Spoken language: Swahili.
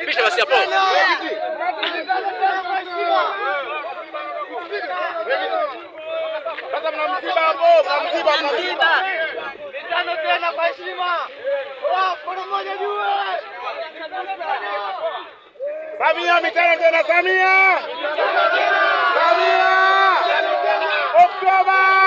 Pisha basi hapo. Sasa mnamziba hapo, mnamziba. Mitano tena kwa heshima. Kuna mmoja juu. Samia mitano tena, Samia. Oktoba.